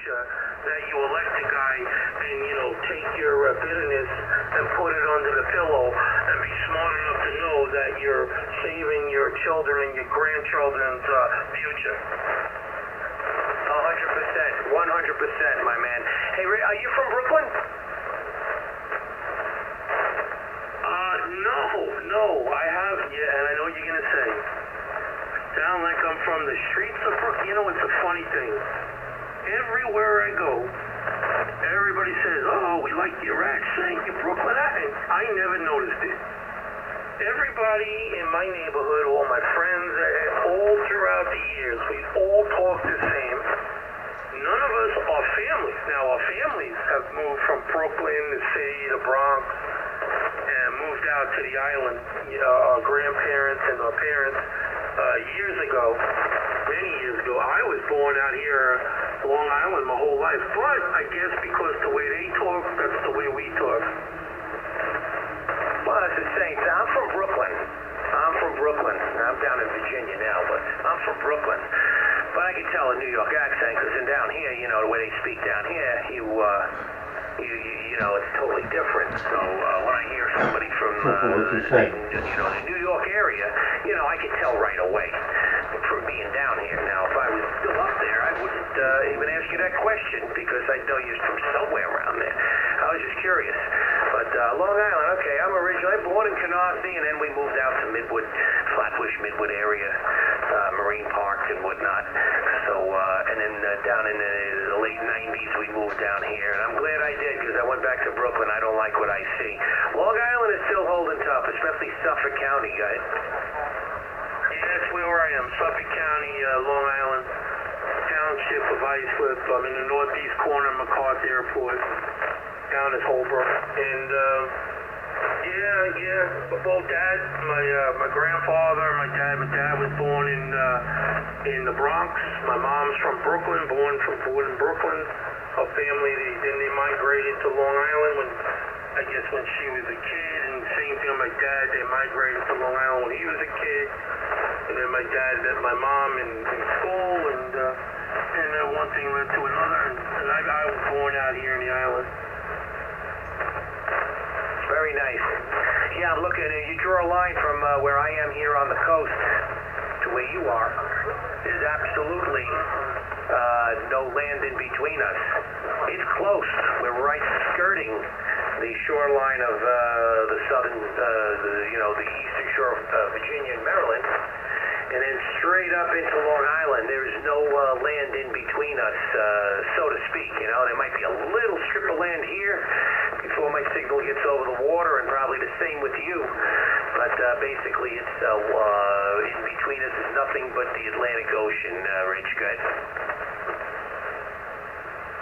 that you elect a guy and, take your bitterness and put it under the pillow and be smart enough to know that you're saving your children and your grandchildren's future. 100%, 100%, my man. Hey, Ray, are you from Brooklyn? No, I haven't yet, and I know what you're going to say. Sound like I'm from the streets of Brooklyn. It's a funny thing. Everywhere I go, everybody says, oh, we like your accent, you're Brooklyn accent. I never noticed it. Everybody in my neighborhood, all my friends, all throughout the years, we all talk the same. None of us are families. Now, our families have moved from Brooklyn, the city, the Bronx, and moved out to the island. Our grandparents and our parents, years ago, many years ago. I was born out here, Long Island, my whole life. But I guess because the way they talk, that's the way we talk. Well, that's the same. I'm from Brooklyn. I'm down in Virginia now, but I'm from Brooklyn. But I can tell a New York accent, because down here, the way they speak down here, it's totally different. So when I hear somebody from the New York area, I can tell right away from being down here. Now, if I was still up there, I wouldn't even ask you that question because I know you're from somewhere around there. I was just curious. But Long Island, okay, I'm originally born in Canarsie, and then we moved out to Flatbush, Midwood area, Marine Park and whatnot. So, and then down in the late 90s, we moved down here, and I'm glad I did because I went back to Brooklyn. I don't like what I see. Long Island is still holding tough, especially Suffolk County, guys. Yeah, that's where I am, Suffolk County, Long Island, township of Islip. I'm in the northeast corner of McCarthy Airport, down at Holbrook. And, both dads, my grandfather and my dad was born in the Bronx. My mom's from Brooklyn, born in Brooklyn. Her family, they migrated to Long Island when she was a kid, and same thing with my dad, they migrated to Long Island when he was a kid. And then my dad met my mom in school, and then one thing led to another, and I was born out here in the island. Very nice. Yeah, I'm looking, you draw a line from where I am here on the coast to where you are. There's absolutely no land in between us. It's close. We're right skirting the shoreline of the southern, the eastern shore of Virginia and Maryland. And then straight up into Long Island, there's no land in between us, so to speak. There might be a little strip of land here before my signal gets over the water, and probably the same with you. But basically, it's in between us is nothing but the Atlantic Ocean, Rich. Good.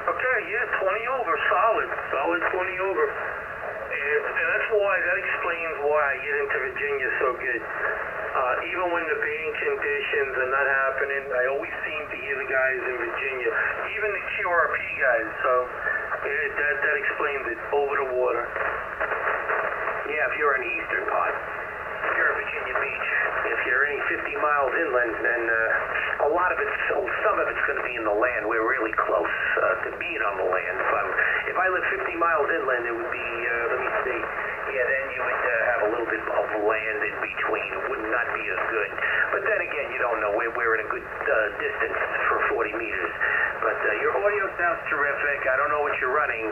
Okay, yeah, 20 over, solid 20 over. And that explains why I get into Virginia so good. Even when the banking conditions are not happening, I always seem to hear the guys in Virginia, even the QRP guys. So that explains it. Over the water. Yeah, if you're in the eastern part, if you're in Virginia Beach, if you're any 50 miles inland, then a lot of some of it's going to be in the land. We're really close to being on the land. If I live 50 miles inland, it would be, let me see, then you would have a little bit of land in between. It would not be as good. But then again, you don't know. We're in a good distance for 40 meters. But your audio sounds terrific. I don't know what you're running,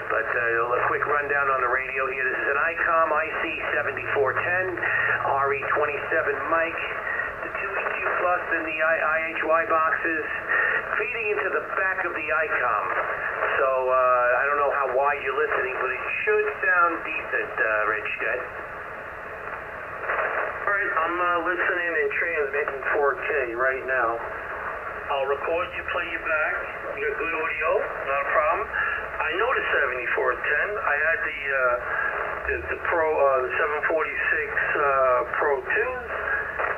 but a quick rundown on the radio here. This is an ICOM IC7410, RE27 mic, the 2 EQ Plus in the IHY boxes, feeding into the back of the ICOM. So I don't know how wide you're listening, but it should sound decent, Rich. Good. All right, I'm listening and transmitting 4K right now. I'll record you, play you back. You got good audio, not a problem. I know the 7410. I had the Pro, the 746 Pro 2s,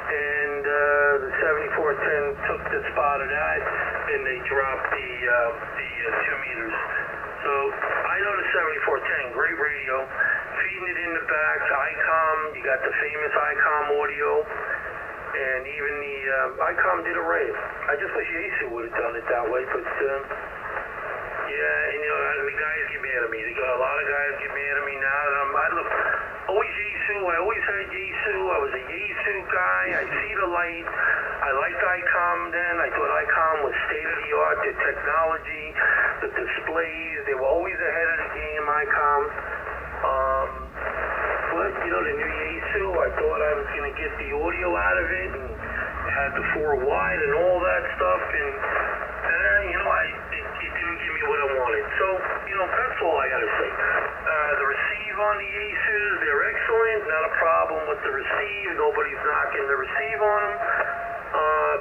and the 7410 took the spot of that, and they dropped the 2 meters. So I know the 7410, great radio. Feeding it in the back, ICOM. You got the famous ICOM audio. And even the ICOM did a rave. I just wish Yasu would have done it that way, but Yeah, and the guys get mad at me. A lot of guys get mad at me now that I look, always Yaesu. I always had Yaesu. I was a Yaesu guy. I see the light. I liked ICOM then. I thought ICOM was state-of-the-art. The technology, the displays, they were always ahead of the game, ICOM. But, the new Yaesu, I thought I was going to get the audio out of it, and it had the 4 wide and all that stuff, and it didn't give me what I wanted. So, that's all I got to say. The receive on the Yaesus, they're excellent. Not a problem with the receive. Nobody's knocking the receive on them.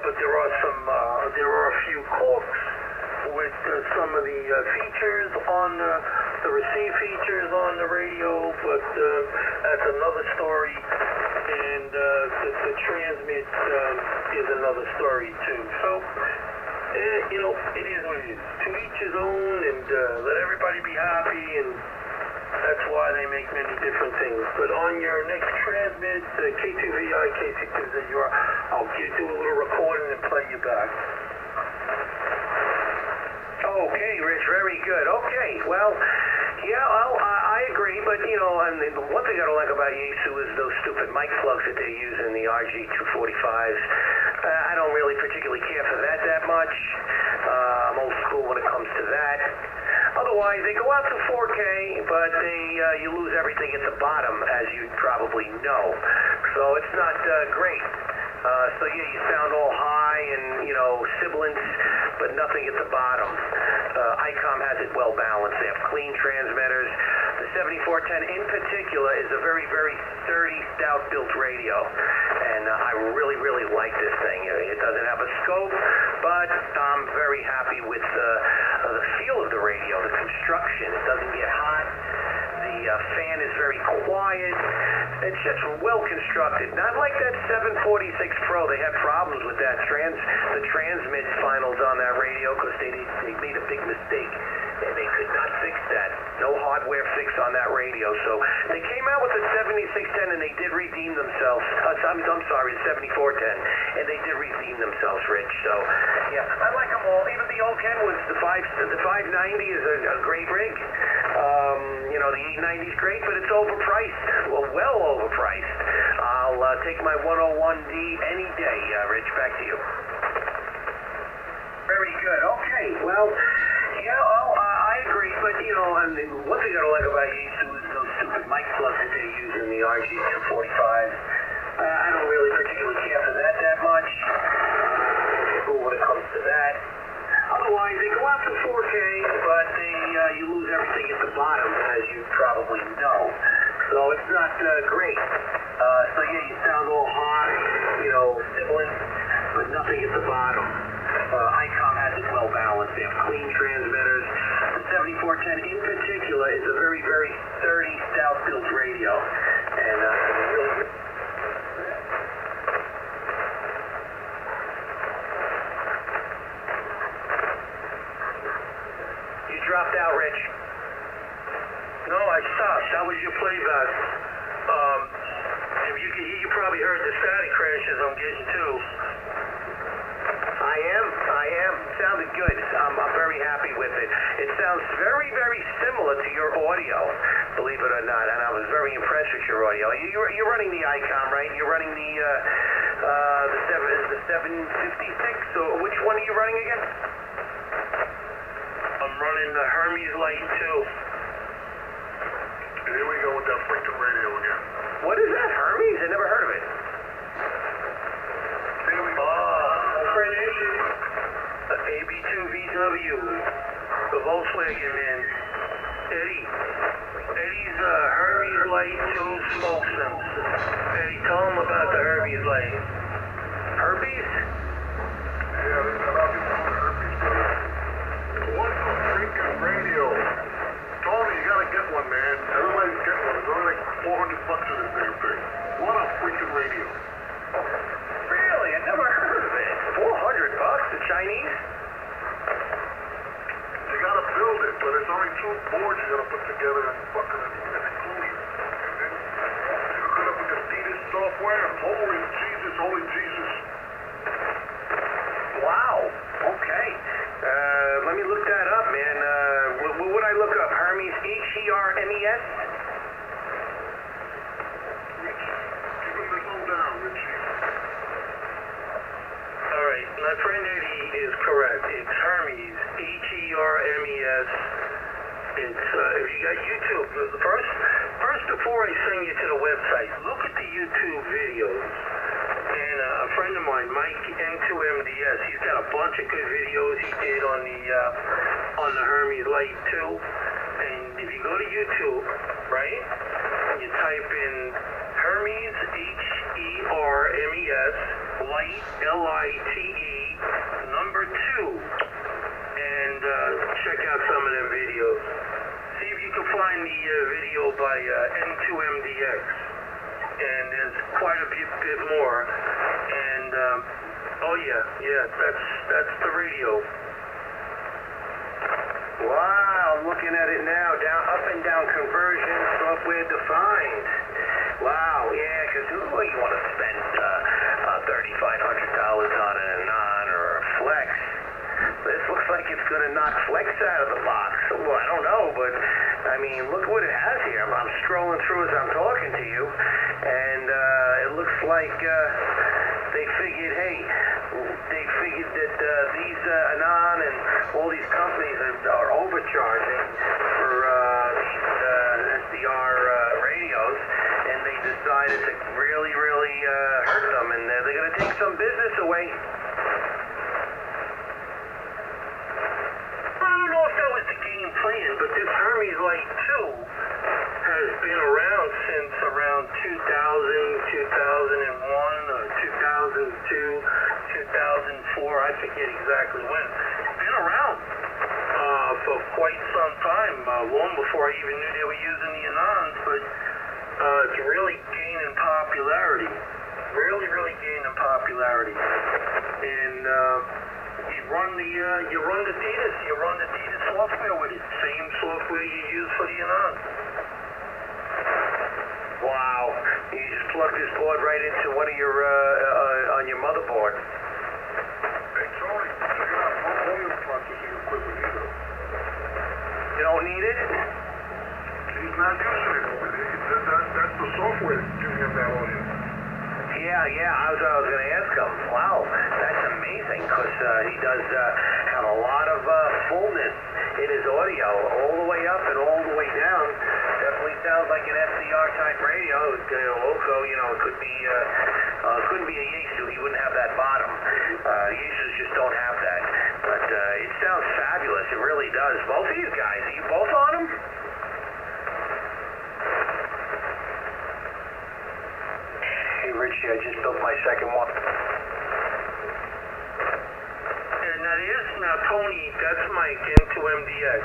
But there are a few corks with some of the features on the receive features on the radio, but that's another story. And the transmit is another story too. So, it is what it is. To each his own, and let everybody be happy, and that's why they make many different things. But on your next transmit, K2VI, K62ZUR, I'll do a little recording and play you back. Okay, Rich, very good. Okay, well, I agree, but, and the one thing I don't like about Yaesu is those stupid mic plugs that they use in the RG245s. I don't really particularly care for that much. I'm old school when it comes to that. Otherwise, they go out to 4K, but you lose everything at the bottom, as you probably know. So it's not great. So yeah, you sound all high and, sibilants, but nothing at the bottom. ICOM has it well balanced. They have clean transmitters. The 7410 in particular is a very, very sturdy, stout-built radio. And I really, really like this thing. It doesn't have a scope, but I'm very happy with the feel of the radio, the construction. It doesn't get hot. The fan is very quiet. It's just well constructed. Not like that 746 Pro. They had problems with that the transmit finals on that radio because they made a big mistake and they could not fix that. No hardware fix on that radio. So they came out with the 7610 and they did redeem themselves. I'm sorry, the 7410, and they did redeem themselves, Rich. So yeah, I like them all. Even the old Ken was the 590 is a great rig. The 890 is great, but it's overpriced. Well overpriced. I'll take my 101D any day, Rich. Back to you. Very good. Okay. Well, I agree, but one thing I don't like about Yaesu is those stupid mic plugs that they use in the RG245s. I don't really particularly care for that much. When it comes to that. Otherwise, they go out to 4K, but you lose everything at the bottom, as you probably know. So it's not great. So yeah, you sound all high, sibilant, but nothing at the bottom. ICOM has it well balanced. They have clean transmitters. The 7410 in particular is a very, very sturdy, stout-built radio. And really... dropped out, Rich. No, I stopped. That was your playback. If you probably heard the static crashes I'm getting too. I am. Sounded good. I'm very happy with it. It sounds very, very similar to your audio, believe it or not, and I was very impressed with your audio. You're running the ICOM, right? You're running the 756, or which one are you running again? I'm running the Hermes Light too. Here we go with that freaking radio again. What is that, Hermes? I never heard of it. Here we go. The AB2VW, the Volkswagen man. Eddie's Hermes Light 2 smoke sims. Eddie, tell him about the Hermes Light. Herpes? Yeah, there's a lot of people on the herpes, brother. What the freaking radio? Tony, you gotta get one, man. Everybody's getting one. It's only like $400 for this damn thing. What a freaking radio. Really? I never heard of it. $400? The Chinese? You gotta build it, but it's only 2 boards you gotta put together and fucking include. And then you hook it up with the Adidas software. Holy Jesus. Wow. Okay. Let me look that up, man. MES? Rich, keep him this one down, Richie. All right, my friend Eddie is correct. It's Hermes, Hermes. It's if you got YouTube, first before I send you to the website, look at the YouTube videos. And a friend of mine, Mike N2MDS, he's got a bunch of good videos he did on the Hermes Light 2. And if you go to YouTube, right, you type in Hermes, Hermes, Light, Lite, number 2, and check out some of them videos. See if you can find the video by N2MDX. And there's quite a bit more. And oh yeah, that's the radio. Wow, I'm looking at it now. Up and down conversion, software defined. Wow, yeah, because who you want to spend $3,500 on an Anon or a Flex? This looks like it's going to knock Flex out of the box. Well, I don't know, but I mean, look what it has here. I'm scrolling through as I'm talking to you, and it looks like they figured that these Anon and all these companies are overcharging for these SDR radios, and they decided to really hurt them, and they're going to take some business away. I don't know if that was the game plan, but this Hermes Light 2 has been around since around 2000, 2001, or 2002, 2004, I forget exactly when. It's been around for quite some time, long before I even knew they were using the Anons, but it's really gaining popularity. Really gaining popularity. And you run the DDoS software with it. Same software you use for the Anon. Wow, you just plug this board right into one of your on your motherboard. Hey, Tony, check it out. No audio processing equipment either. You don't need it? He's not using it. That's the software giving him that audio. Yeah, I was going to ask him. Wow, that's amazing, because he does have a lot of fullness in his audio, all the way up and all the way down. Definitely sounds like an SDR type radio. Also, it could be, couldn't be a Yaesu. He wouldn't have that bottom. Yaesus just don't have that. But it sounds fabulous. It really does. Both of you guys, are you both on them? Hey, Richie, I just built my second one. And now Tony, that's Mike N2MDX.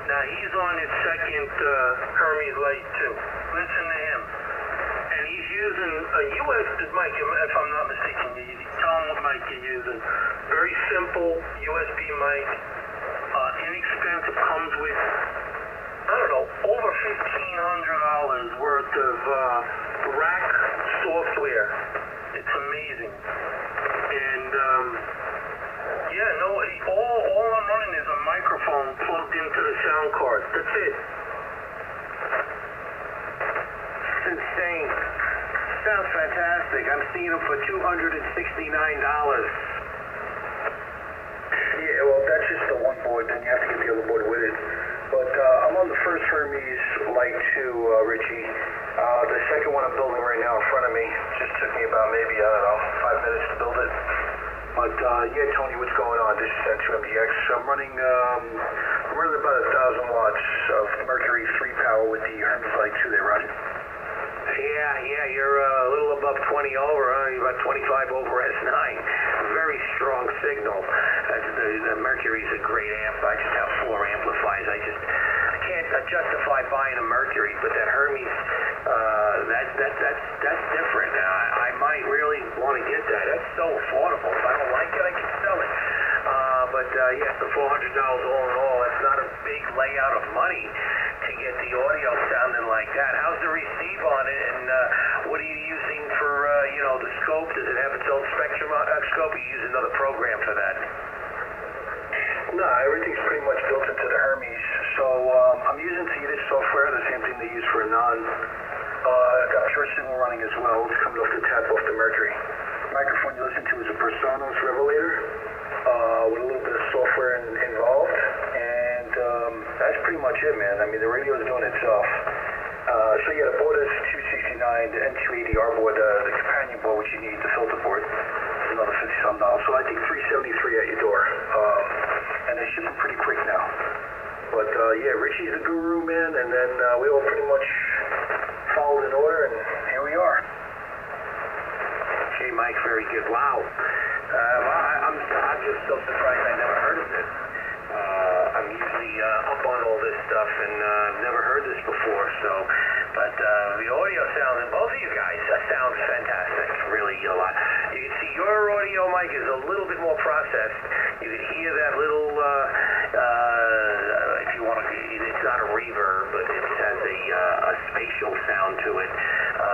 Now he's on his second Hermes Light 2. Listen to him. And he's using a Mike, if I'm not mistaken. You tell him what mic you're using. Very simple USB mic. Inexpensive, comes with, I don't know, over $1,500 worth of rack software. It's amazing. And all I'm running is a microphone plugged into the sound card. That's it. It's insane. Sounds fantastic. I'm seeing them for $269. Yeah, well, that's just the one board, then you have to get the other board with it. But I'm on the first Hermes Light 2, Richie. The second one I'm building right now in front of me. Just took me about maybe, 5 minutes to build it. But yeah, Tony, what's going on? This is N2MDX. I'm running about 1,000 watts of Mercury 3 power with the Hermes Light 2 there, Roger. Yeah, you're a little above 20 over, huh? You're about 25 over S9. Very strong signal. The Mercury's a great amp. I just have 4 amplifiers. I can't justify buying a Mercury, but that Hermes, that's different. I might really want to get that. That's so affordable. If I don't like it, I can sell it. But yes, the $400 all in all, that's not a big layout of money to get the audio sounding like that. How's the receive on it, and what are you using for, the scope? Does it have its own spectrum scope, or you use another program for that? No, everything's pretty much built into the Hermes. So I'm using this software thing they use for a non. Got pure signal running as well. It's coming off the tap off the Mercury. Microphone you listen to is a Personos Revelator with a little bit of software involved, and that's pretty much it, man. I mean, the radio is doing itself. So yeah, the board is 269, the N280R board, the companion board, which you need, the filter board, is another $50-some. So I think $373 at your door, and they're shipping pretty quick now. But yeah, Richie's the guru, man, and then we all pretty much followed in order, and here we are. Okay, Mike, very good. Wow. I'm just so surprised I never heard of this. I'm usually up on all this stuff, and I've never heard this before. But the audio sounds, and both of you guys sound fantastic. Really, a lot. You can see your audio, Mike, is a little bit more processed. You can hear that little, if you want to, it's not a reverb, but it has a spatial sound to it.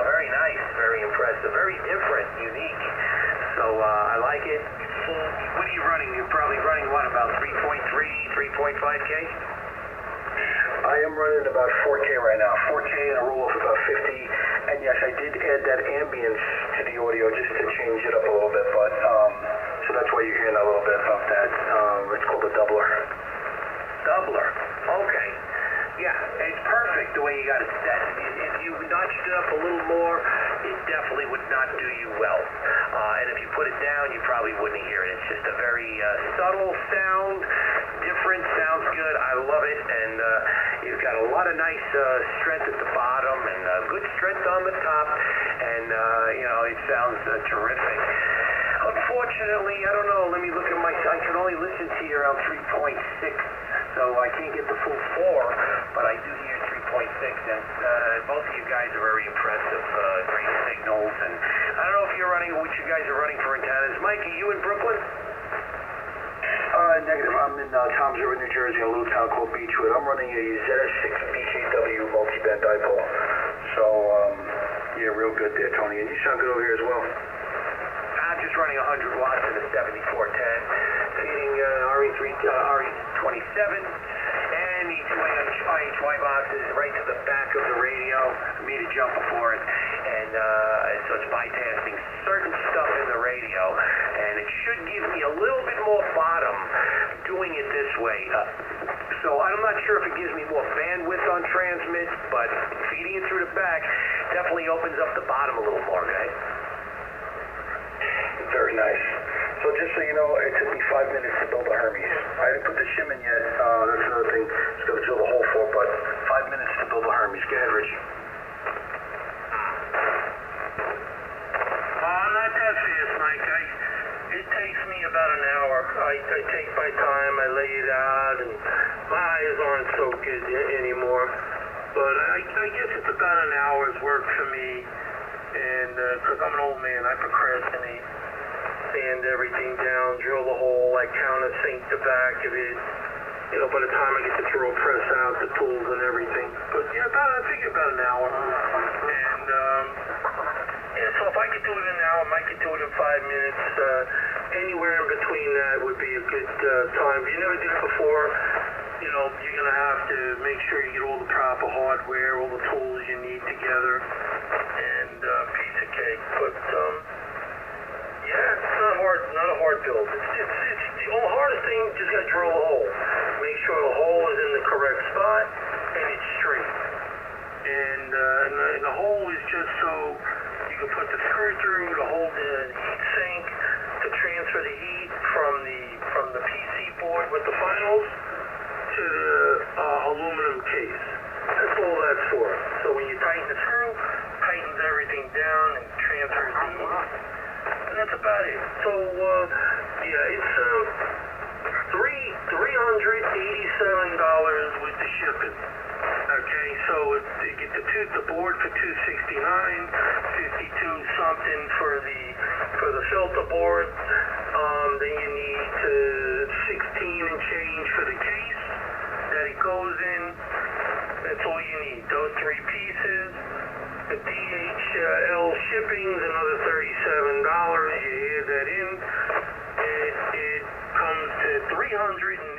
Very nice, very impressive, very different, unique. So I like it. What are you running? You're probably running what, about 3.3, 3.5K? I am running about 4K right now. 4K and a roll of about 50. And yes, I did add that ambience to the audio just to change it up a little bit. But so that's why you're hearing a little bit of that. It's called a doubler. Doubler. Okay. Yeah, it's perfect the way you got it set. If you notched it up a little more, it definitely would not do you well. And if you put it down, you probably wouldn't hear it. It's just a very subtle sound, different, sounds good. I love it, and you've got a lot of nice strength at the bottom and good strength on the top, and it sounds terrific. Unfortunately, I don't know, let me look at I can only listen to you around 3.6, so I can't get the full 4, but I do hear 3.6, and both of you guys are very impressive, great signals, and I don't know if you're running, what you guys are running for antennas. Mike, are you in Brooklyn? Negative. I'm in Toms River, New Jersey, a little town called Beechwood. I'm running a ZS6 BKW multi-band dipole. So, yeah, real good there, Tony. And you sound good over here as well. I'm just running 100 watts in a 7410, feeding RE27, and the two IHY boxes right to the back of the radio for me to jump before it, and so it's bypassing certain stuff in the radio, and it should give me a little bit more bottom doing it this way. So I'm not sure if it gives me more bandwidth on transmit, but feeding it through the back definitely opens up the bottom a little more, okay? Very nice. So just so you know, it took me 5 minutes to build a Hermes. I didn't put the shim in yet. That's another thing. It's going to drill the hole for, but 5 minutes to build a Hermes. Go ahead, Richie. I'm not that fast, Mike. It takes me about an hour. I take my time, I lay it out, and my eyes aren't so good anymore. But I guess it's about an hour's work for me, and because I'm an old man, I procrastinate. Sand everything down, drill the hole, I countersink the back of it. By the time I get the drill press out, the tools and everything. But yeah, I figure about an hour. And so if I could do it in an hour, Mike could do it in 5 minutes. Anywhere in between that would be a good time. If you never did it before, you're going to have to make sure you get all the proper hardware, all the tools you need together, and piece of cake. But yeah, it's not a hard build. It's the hardest thing, just got to drill a hole. Make sure the hole is in the correct spot and it's straight. And the hole is just so you can put the screw through to hold the heat sink to transfer the heat from the PC board with the finals to the aluminum case. That's all that's for. So when you tighten the screw, tightens everything down and transfers the heat. And that's about it. So, yeah, it's $387 with the shipping. Okay, so you get the board for $269, $52 something for the filter board. Then you need 16 and change for the case that it goes in. That's all you need. Those 3 pieces. The DHL shipping's another $37. You add that in, it comes to $309.